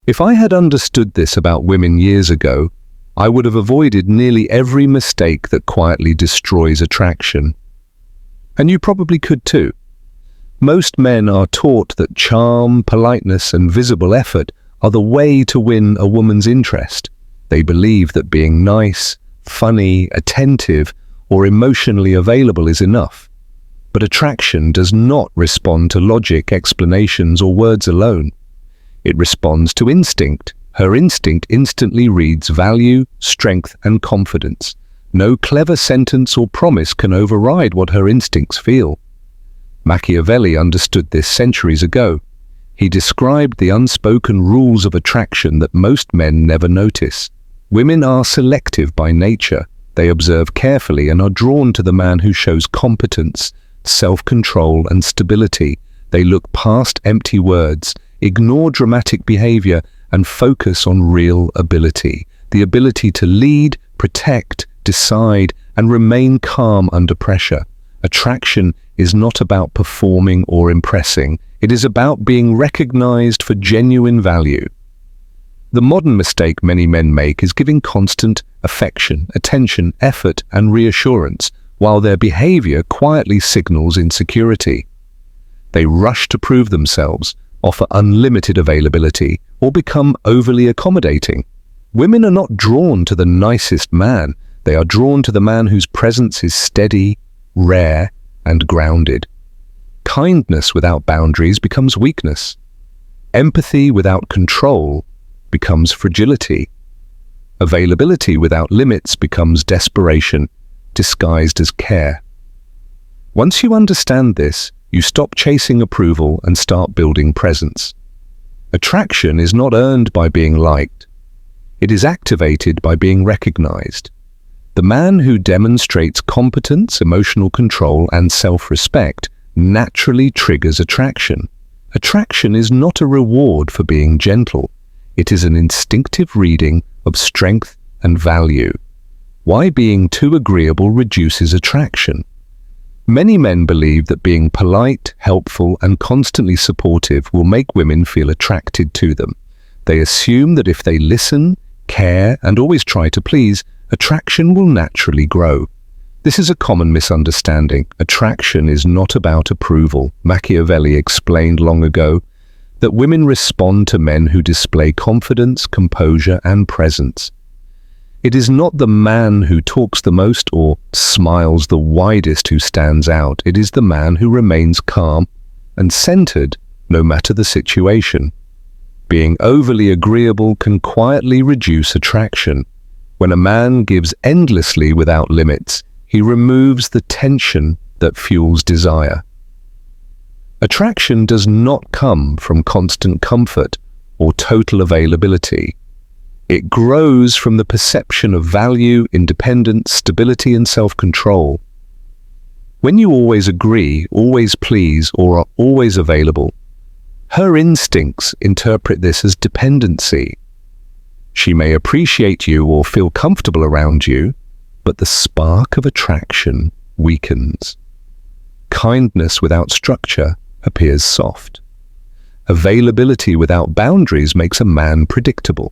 If I had understood this about women years ago, I would have avoided nearly every mistake that quietly destroys attraction. And you probably could too. Most men are taught that charm, politeness, and visible effort are the way to win a woman's interest. They believe that being nice, funny, attentive, or emotionally available is enough. But attraction does not respond to logic, explanations, or words alone. It responds to instinct. Her instinct instantly reads value, strength, and confidence. No clever sentence or promise can override what her instincts feel. Machiavelli understood this centuries ago. He described the unspoken rules of attraction that most men never notice. Women are selective by nature. They observe carefully and are drawn to the man who shows competence, self-control, and stability. They look past empty words, ignore dramatic behavior, and focus on real ability. The ability to lead, protect, decide, and remain calm under pressure. Attraction is not about performing or impressing. It is about being recognized for genuine value. The modern mistake many men make is giving constant affection, attention, effort, and reassurance, while their behavior quietly signals insecurity. They rush to prove themselves, offer unlimited availability, or become overly accommodating. Women are not drawn to the nicest man. They are drawn to the man whose presence is steady, rare, and grounded. Kindness without boundaries becomes weakness. Empathy without control becomes fragility. Availability without limits becomes desperation, disguised as care. Once you understand this, you stop chasing approval and start building presence. Attraction is not earned by being liked. It is activated by being recognized. The man who demonstrates competence, emotional control, and self-respect naturally triggers attraction. Attraction is not a reward for being gentle. It is an instinctive reading of strength and value. Why being too agreeable reduces attraction? Many men believe that being polite, helpful, and constantly supportive will make women feel attracted to them. They assume that if they listen, care, and always try to please, attraction will naturally grow. This is a common misunderstanding. Attraction is not about approval. Machiavelli explained long ago that women respond to men who display confidence, composure, and presence. It is not the man who talks the most or smiles the widest who stands out. It is the man who remains calm and centered no matter the situation. Being overly agreeable can quietly reduce attraction. When a man gives endlessly without limits, he removes the tension that fuels desire. Attraction does not come from constant comfort or total availability. It grows from the perception of value, independence, stability, and self-control. When you always agree, always please, or are always available, her instincts interpret this as dependency. She may appreciate you or feel comfortable around you, but the spark of attraction weakens. Kindness without structure appears soft. Availability without boundaries makes a man predictable.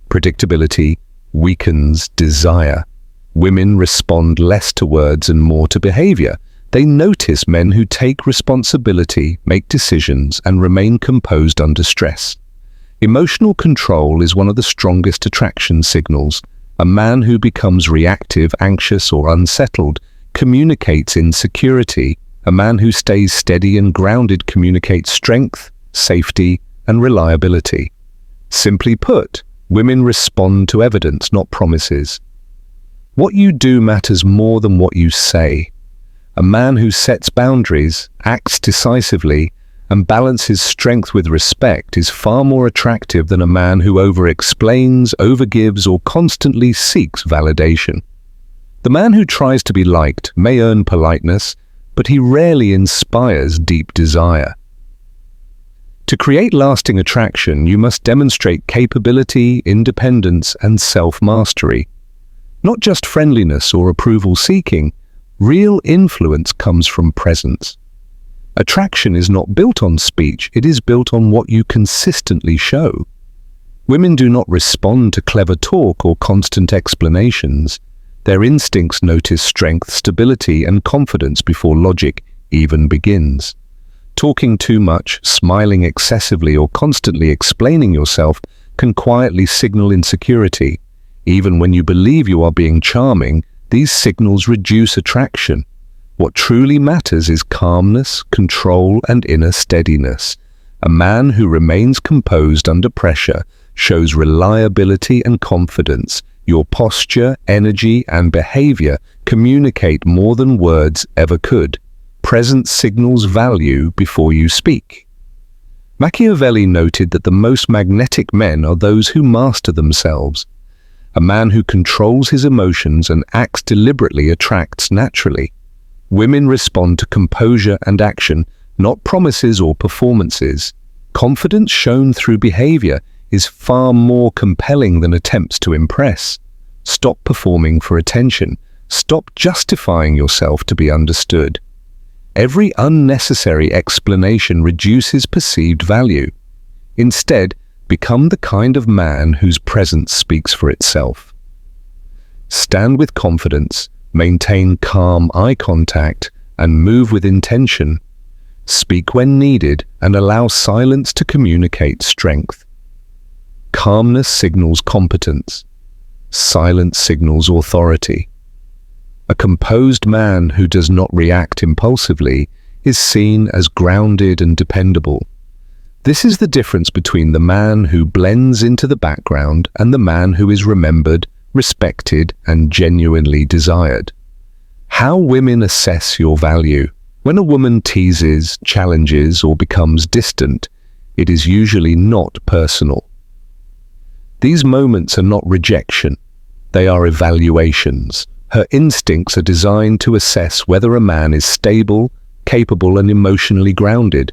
Predictability weakens desire. Women respond less to words and more to behavior. They notice men who take responsibility, make decisions, and remain composed under stress. Emotional control is one of the strongest attraction signals. A man who becomes reactive, anxious, or unsettled communicates insecurity. A man who stays steady and grounded communicates strength, safety, and reliability. Simply put, women respond to evidence, not promises. What you do matters more than what you say. A man who sets boundaries, acts decisively, and balances strength with respect is far more attractive than a man who over-explains, overgives, or constantly seeks validation. The man who tries to be liked may earn politeness, but he rarely inspires deep desire. To create lasting attraction, you must demonstrate capability, independence, and self-mastery. Not just friendliness or approval-seeking, real influence comes from presence. Attraction is not built on speech, it is built on what you consistently show. Women do not respond to clever talk or constant explanations. Their instincts notice strength, stability, and confidence before logic even begins. Talking too much, smiling excessively, or constantly explaining yourself can quietly signal insecurity. Even when you believe you are being charming, these signals reduce attraction. What truly matters is calmness, control, and inner steadiness. A man who remains composed under pressure shows reliability and confidence. Your posture, energy, and behavior communicate more than words ever could. Presence signals value before you speak. Machiavelli noted that the most magnetic men are those who master themselves. A man who controls his emotions and acts deliberately attracts naturally. Women respond to composure and action, not promises or performances. Confidence shown through behavior is far more compelling than attempts to impress. Stop performing for attention. Stop justifying yourself to be understood. Every unnecessary explanation reduces perceived value. Instead, become the kind of man whose presence speaks for itself. Stand with confidence, maintain calm eye contact, and move with intention. Speak when needed and allow silence to communicate strength. Calmness signals competence. Silence signals authority. A composed man who does not react impulsively is seen as grounded and dependable. This is the difference between the man who blends into the background and the man who is remembered, respected, and genuinely desired. How women assess your value. When a woman teases, challenges, or becomes distant, it is usually not personal. These moments are not rejection. They are evaluations. Her instincts are designed to assess whether a man is stable, capable, and emotionally grounded.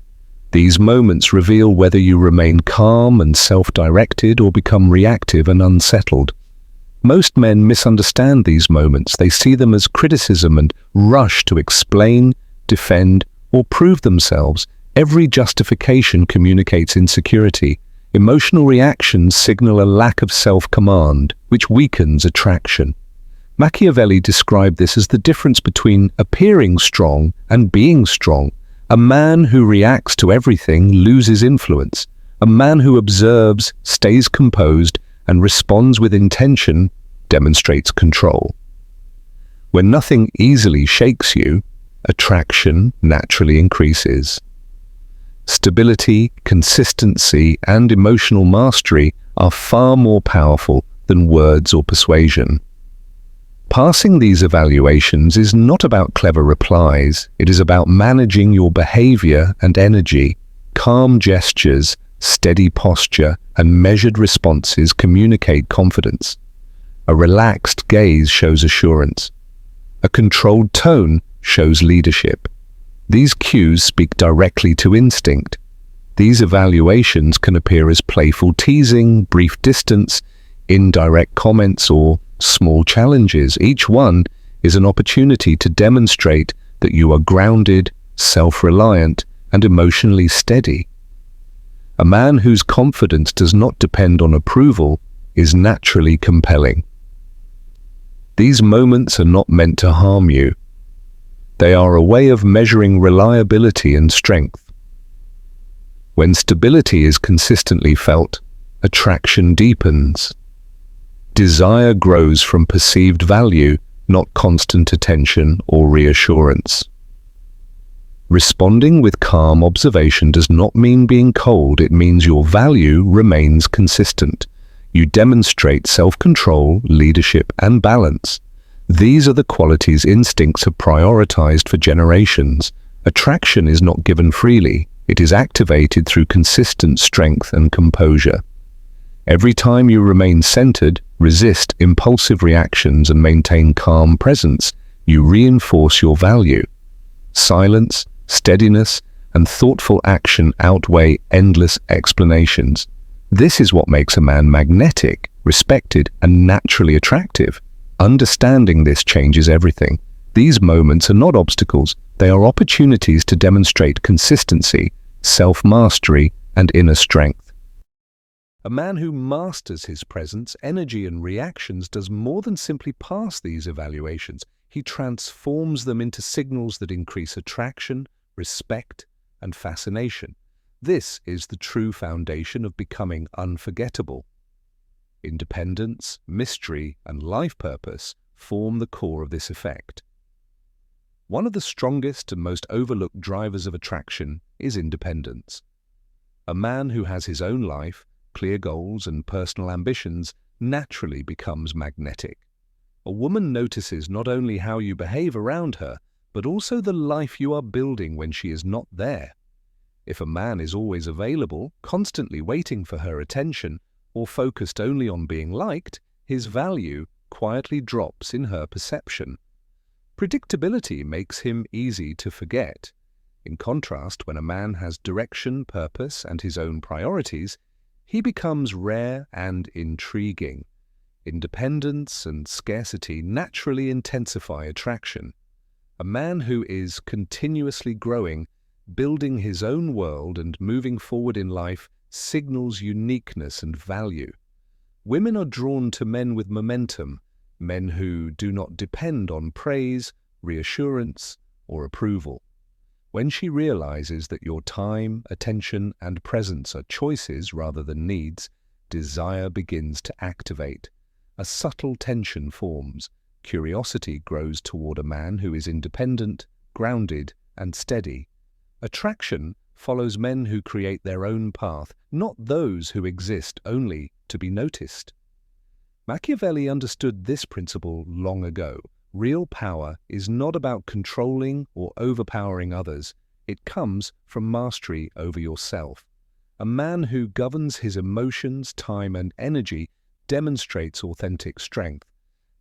These moments reveal whether you remain calm and self-directed or become reactive and unsettled. Most men misunderstand these moments. They see them as criticism and rush to explain, defend, or prove themselves. Every justification communicates insecurity. Emotional reactions signal a lack of self-command, which weakens attraction. Machiavelli described this as the difference between appearing strong and being strong. A man who reacts to everything loses influence. A man who observes, stays composed, and responds with intention demonstrates control. When nothing easily shakes you, attraction naturally increases. Stability, consistency, and emotional mastery are far more powerful than words or persuasion. Passing these evaluations is not about clever replies. It is about managing your behavior and energy. Calm gestures, steady posture, and measured responses communicate confidence. A relaxed gaze shows assurance. A controlled tone shows leadership. These cues speak directly to instinct. These evaluations can appear as playful teasing, brief distance, indirect comments, or small challenges. Each one is an opportunity to demonstrate that you are grounded, self-reliant, and emotionally steady. A man whose confidence does not depend on approval is naturally compelling. These moments are not meant to harm you. They are a way of measuring reliability and strength. When stability is consistently felt, attraction deepens. Desire grows from perceived value, not constant attention or reassurance. Responding with calm observation does not mean being cold. It means your value remains consistent. You demonstrate self-control, leadership, and balance. These are the qualities instincts have prioritized for generations. Attraction is not given freely. It is activated through consistent strength and composure. Every time you remain centered, resist impulsive reactions, and maintain calm presence, you reinforce your value. Silence, steadiness, and thoughtful action outweigh endless explanations. This is what makes a man magnetic, respected, and naturally attractive. Understanding this changes everything. These moments are not obstacles. They are opportunities to demonstrate consistency, self-mastery, and inner strength. A man who masters his presence, energy, and reactions does more than simply pass these evaluations. He transforms them into signals that increase attraction, respect, and fascination. This is the true foundation of becoming unforgettable. Independence, mystery, and life purpose form the core of this effect. One of the strongest and most overlooked drivers of attraction is independence. A man who has his own life, clear goals, and personal ambitions naturally becomes magnetic. A woman notices not only how you behave around her, but also the life you are building when she is not there. If a man is always available, constantly waiting for her attention, or focused only on being liked, his value quietly drops in her perception. Predictability makes him easy to forget. In contrast, when a man has direction, purpose, and his own priorities, he becomes rare and intriguing. Independence and scarcity naturally intensify attraction. A man who is continuously growing, building his own world and moving forward in life signals uniqueness and value. Women are drawn to men with momentum, men who do not depend on praise, reassurance, or approval. When she realizes that your time, attention, and presence are choices rather than needs, desire begins to activate. A subtle tension forms. Curiosity grows toward a man who is independent, grounded, and steady. Attraction follows men who create their own path, not those who exist only to be noticed. Machiavelli understood this principle long ago. Real power is not about controlling or overpowering others. It comes from mastery over yourself. A man who governs his emotions, time, and energy demonstrates authentic strength.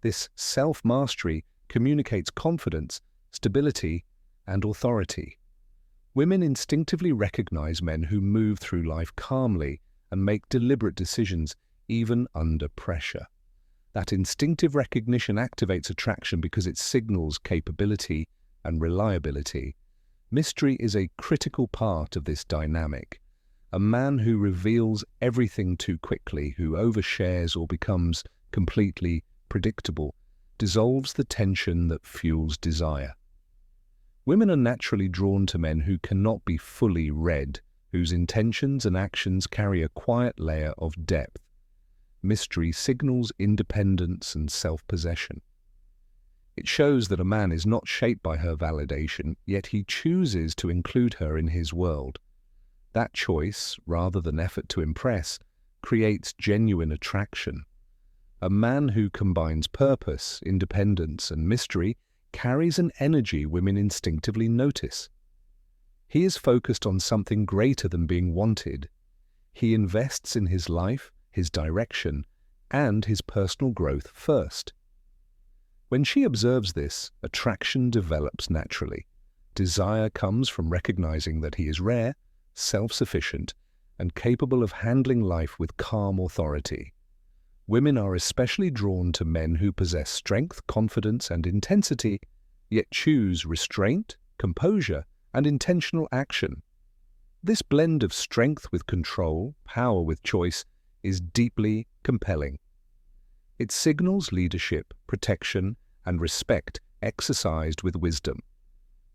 This self-mastery communicates confidence, stability, and authority. Women instinctively recognize men who move through life calmly and make deliberate decisions, even under pressure. That instinctive recognition activates attraction because it signals capability and reliability. Mystery is a critical part of this dynamic. A man who reveals everything too quickly, who overshares or becomes completely predictable, dissolves the tension that fuels desire. Women are naturally drawn to men who cannot be fully read, whose intentions and actions carry a quiet layer of depth. Mystery signals independence and self-possession. It shows that a man is not shaped by her validation, yet he chooses to include her in his world. That choice, rather than effort to impress, creates genuine attraction. A man who combines purpose, independence, and mystery carries an energy women instinctively notice. He is focused on something greater than being wanted. He invests in his life, his direction, and his personal growth first. When she observes this, attraction develops naturally. Desire comes from recognizing that he is rare, self-sufficient, and capable of handling life with calm authority. Women are especially drawn to men who possess strength, confidence, and intensity, yet choose restraint, composure, and intentional action. This blend of strength with control, power with choice, is deeply compelling. It signals leadership, protection, and respect exercised with wisdom.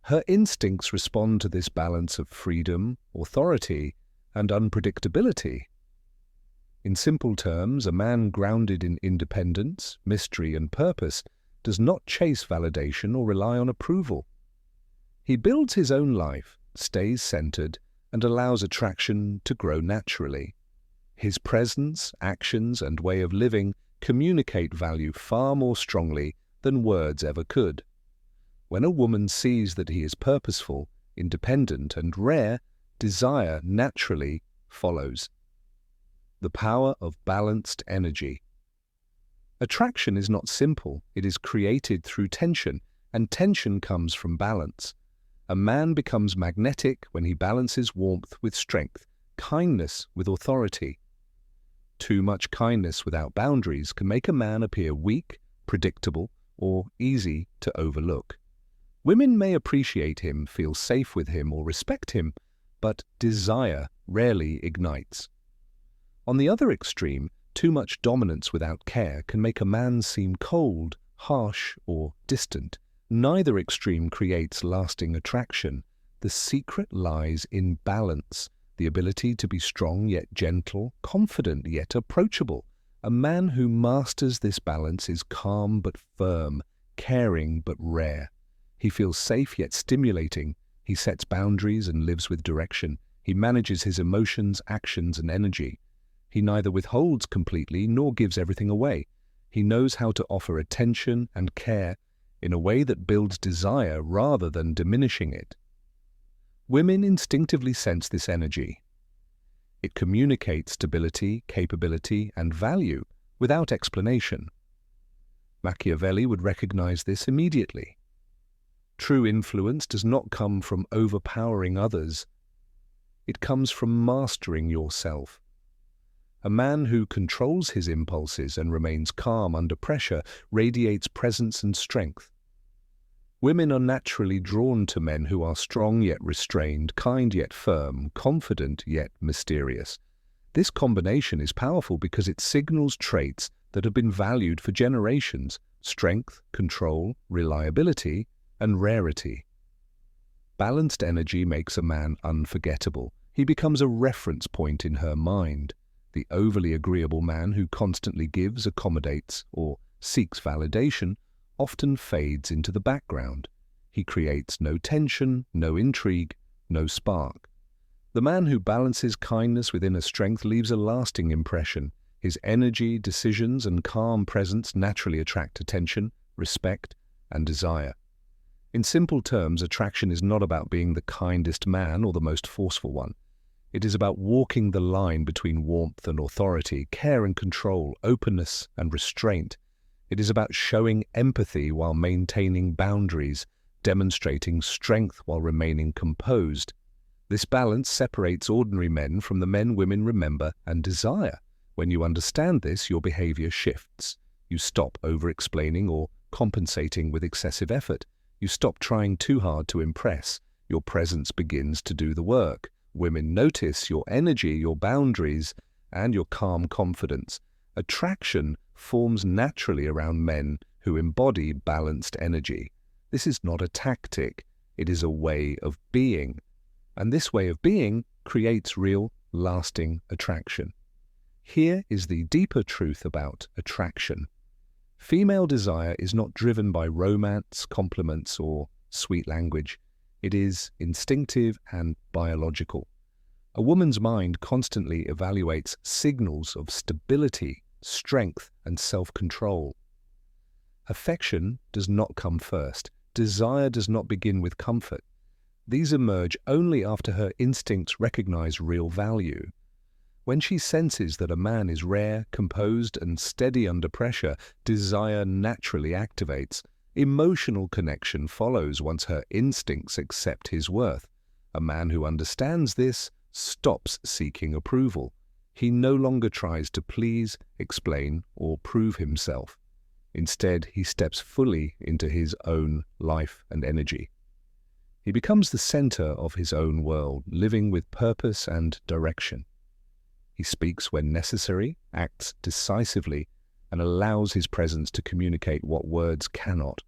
Her instincts respond to this balance of freedom, authority, and unpredictability. In simple terms, a man grounded in independence, mystery, and purpose does not chase validation or rely on approval. He builds his own life, stays centered, and allows attraction to grow naturally. His presence, actions, and way of living communicate value far more strongly than words ever could. When a woman sees that he is purposeful, independent, and rare, desire naturally follows. The power of balanced energy. Attraction is not simple, it is created through tension, and tension comes from balance. A man becomes magnetic when he balances warmth with strength, kindness with authority. Too much kindness without boundaries can make a man appear weak, predictable, or easy to overlook. Women may appreciate him, feel safe with him, or respect him, but desire rarely ignites. On the other extreme, too much dominance without care can make a man seem cold, harsh, or distant. Neither extreme creates lasting attraction. The secret lies in balance, the ability to be strong yet gentle, confident yet approachable. A man who masters this balance is calm but firm, caring but rare. He feels safe yet stimulating. He sets boundaries and lives with direction. He manages his emotions, actions, and energy. He neither withholds completely nor gives everything away. He knows how to offer attention and care in a way that builds desire rather than diminishing it. Women instinctively sense this energy. It communicates stability, capability, and value without explanation. Machiavelli would recognize this immediately. True influence does not come from overpowering others. It comes from mastering yourself. A man who controls his impulses and remains calm under pressure radiates presence and strength. Women are naturally drawn to men who are strong yet restrained, kind yet firm, confident yet mysterious. This combination is powerful because it signals traits that have been valued for generations: strength, control, reliability, and rarity. Balanced energy makes a man unforgettable. He becomes a reference point in her mind. The overly agreeable man who constantly gives, accommodates, or seeks validation often fades into the background. He creates no tension, no intrigue, no spark. The man who balances kindness with inner strength leaves a lasting impression. His energy, decisions, and calm presence naturally attract attention, respect, and desire. In simple terms, attraction is not about being the kindest man or the most forceful one. It is about walking the line between warmth and authority, care and control, openness and restraint. It is about showing empathy while maintaining boundaries, demonstrating strength while remaining composed. This balance separates ordinary men from the men women remember and desire. When you understand this, your behavior shifts. You stop over-explaining or compensating with excessive effort. You stop trying too hard to impress. Your presence begins to do the work. Women notice your energy, your boundaries, and your calm confidence. Attraction forms naturally around men who embody balanced energy. This is not a tactic, it is a way of being. And this way of being creates real, lasting attraction. Here is the deeper truth about attraction. Female desire is not driven by romance, compliments, or sweet language. It is instinctive and biological. A woman's mind constantly evaluates signals of stability, strength, and self-control. Affection does not come first. Desire does not begin with comfort. These emerge only after her instincts recognize real value. When she senses that a man is rare, composed, and steady under pressure, desire naturally activates. Emotional connection follows once her instincts accept his worth. A man who understands this stops seeking approval. He no longer tries to please, explain, or prove himself. Instead, he steps fully into his own life and energy. He becomes the center of his own world, living with purpose and direction. He speaks when necessary, acts decisively, and allows his presence to communicate what words cannot.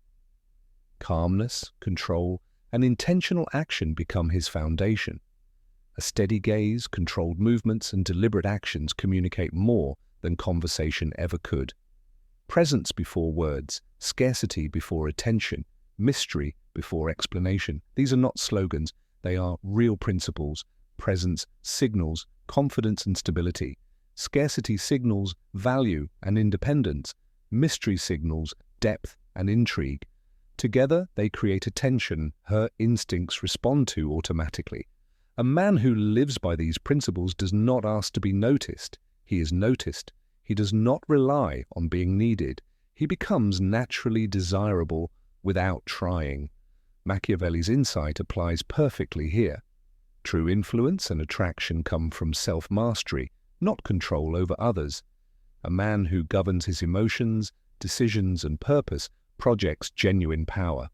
Calmness, control, and intentional action become his foundation. A steady gaze, controlled movements, and deliberate actions communicate more than conversation ever could. Presence before words, scarcity before attention, mystery before explanation. These are not slogans, they are real principles. Presence signals confidence and stability. Scarcity signals value and independence. Mystery signals depth and intrigue. Together, they create a tension her instincts respond to automatically. A man who lives by these principles does not ask to be noticed. He is noticed. He does not rely on being needed. He becomes naturally desirable without trying. Machiavelli's insight applies perfectly here. True influence and attraction come from self-mastery, not control over others. A man who governs his emotions, decisions, and purpose projects genuine power.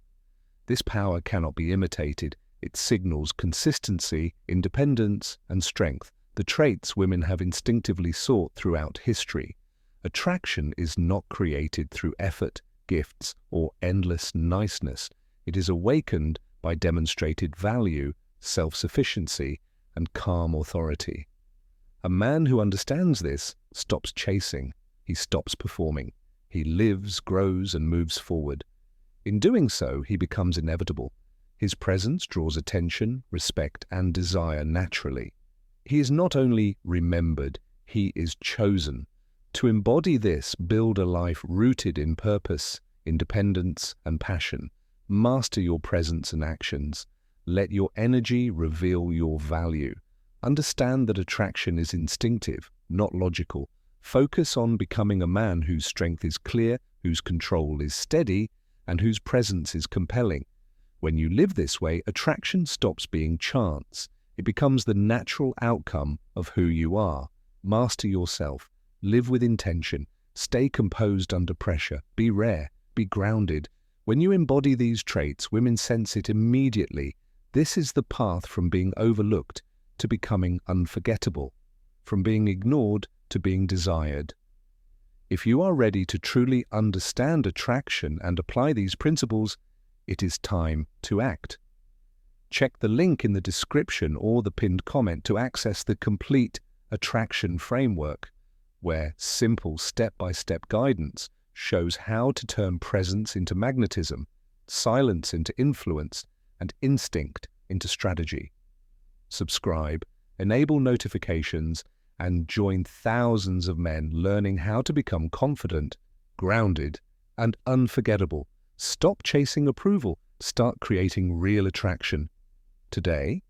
This power cannot be imitated. It signals consistency, independence, and strength, the traits women have instinctively sought throughout history. Attraction is not created through effort, gifts, or endless niceness. It is awakened by demonstrated value, self-sufficiency, and calm authority. A man who understands this stops chasing. He stops performing. He lives, grows, and moves forward. In doing so, he becomes inevitable. His presence draws attention, respect, and desire naturally. He is not only remembered, he is chosen. To embody this, build a life rooted in purpose, independence, and passion. Master your presence and actions. Let your energy reveal your value. Understand that attraction is instinctive, not logical. Focus on becoming a man whose strength is clear, whose control is steady, and whose presence is compelling. When you live this way, attraction stops being chance. It becomes the natural outcome of who you are. Master yourself. Live with intention. Stay composed under pressure. Be rare. Be grounded. When you embody these traits, women sense it immediately. This is the path from being overlooked to becoming unforgettable, from being ignored to being desired. If you are ready to truly understand attraction and apply these principles, it is time to act. Check the link in the description or the pinned comment to access the complete attraction framework, where simple step-by-step guidance shows how to turn presence into magnetism, silence into influence, and instinct into strategy. Subscribe, enable notifications, and join thousands of men learning how to become confident, grounded, and unforgettable. Stop chasing approval. Start creating real attraction. Today,